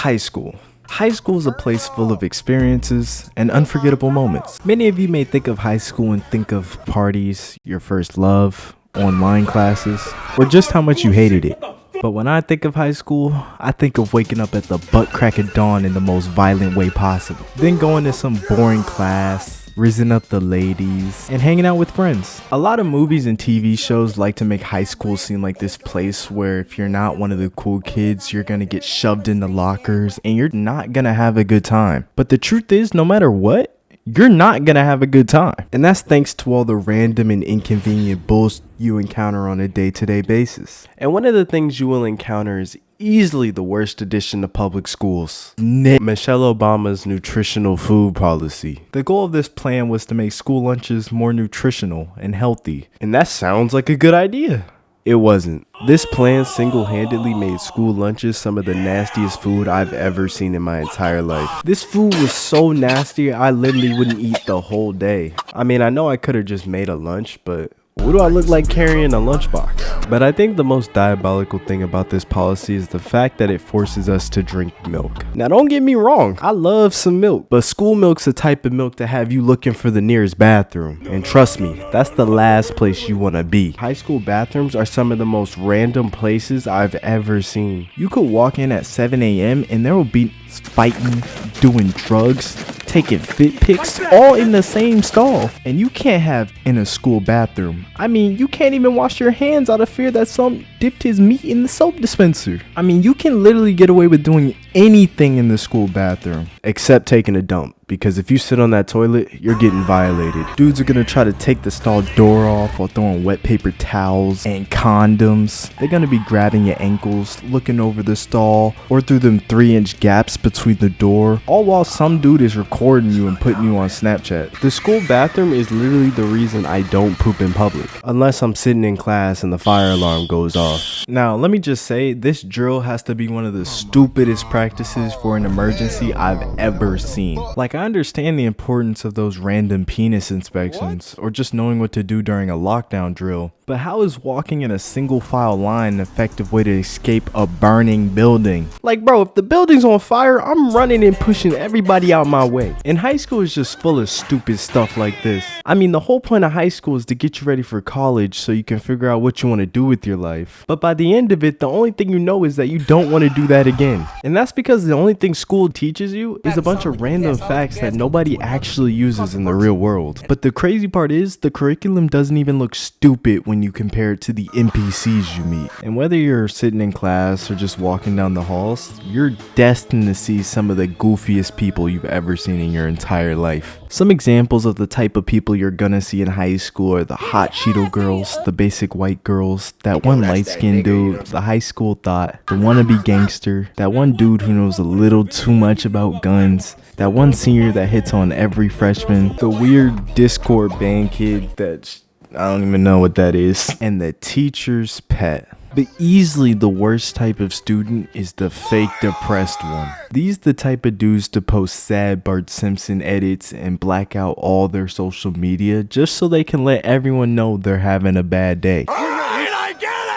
High school. High school is a place full of experiences and unforgettable moments. Many of you may think of high school and think of parties, your first love, online classes, or just how much you hated it. But when I think of high school, I think of waking up at the butt crack of dawn in the most violent way possible. Then going to some boring class, rizzing up the ladies, and hanging out with friends. A lot of movies and TV shows like to make high school seem like this place where if you're not one of the cool kids, you're gonna get shoved into lockers and you're not gonna have a good time. But the truth is, no matter what, you're not gonna have a good time. And that's thanks to all the random and inconvenient bullshit you encounter on a day-to-day basis. And one of the things you will encounter is easily the worst addition to public schools: Michelle Obama's nutritional food policy. The goal of this plan was to make school lunches more nutritional and healthy. And that sounds like a good idea. It wasn't. This plan single-handedly made school lunches some of the nastiest food I've ever seen in my entire life. This food was so nasty, I literally wouldn't eat the whole day. I mean, I know I could have just made a lunch, but what do I look like carrying a lunchbox? But I think the most diabolical thing about this policy is the fact that it forces us to drink milk. Now don't get me wrong, I love some milk, but school milk's the type of milk to have you looking for the nearest bathroom. And trust me, that's the last place you want to be. High school bathrooms are some of the most random places I've ever seen. You could walk in at 7 a.m. and there will be fighting, doing drugs, taking fit pics, all in the same stall. And you can't have in a school bathroom. I mean, you can't even wash your hands out of fear that some dipped his meat in the soap dispenser. I mean, you can literally get away with doing anything in the school bathroom except taking a dump. Because if you sit on that toilet, you're getting violated. Dudes are gonna try to take the stall door off while throwing wet paper towels and condoms. They're gonna be grabbing your ankles, looking over the stall, or through them 3-inch gaps between the door, all while some dude is recording you and putting you on Snapchat. The school bathroom is literally the reason I don't poop in public, unless I'm sitting in class and the fire alarm goes off. Now, let me just say, this drill has to be one of the stupidest practices for an emergency I've ever seen. Like, I understand the importance of those random penis inspections or just knowing what to do during a lockdown drill, but how is walking in a single file line an effective way to escape a burning building? Like, bro, if the building's on fire, I'm running and pushing everybody out my way. And high school is just full of stupid stuff like this. I mean, the whole point of high school is to get you ready for college so you can figure out what you want to do with your life. But by the end of it, the only thing you know is that you don't want to do that again. And that's because the only thing school teaches you is a bunch of random facts that nobody actually uses in the real world. But the crazy part is, the curriculum doesn't even look stupid when you compare it to the NPCs you meet. And whether you're sitting in class or just walking down the halls, you're destined to see some of the goofiest people you've ever seen in your entire life. Some examples of the type of people you're gonna see in high school are the hot Cheeto girls, the basic white girls, that one light-skinned dude, the high school thought, the wannabe gangster, that one dude who knows a little too much about guns, that one senior that hits on every freshman, the weird Discord band kid that I don't even know what that is, and the teacher's pet. But easily the worst type of student is the fake depressed one. These the type of dudes to post sad Bart Simpson edits and black out all their social media just so they can let everyone know they're having a bad day.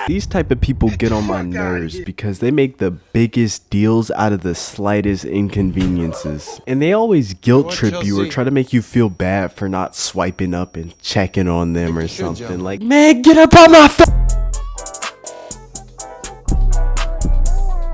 These type of people get on my nerves because they make the biggest deals out of the slightest inconveniences. And they always guilt trip you or try to make you feel bad for not swiping up and checking on them or something. Like, man, get up on my phone!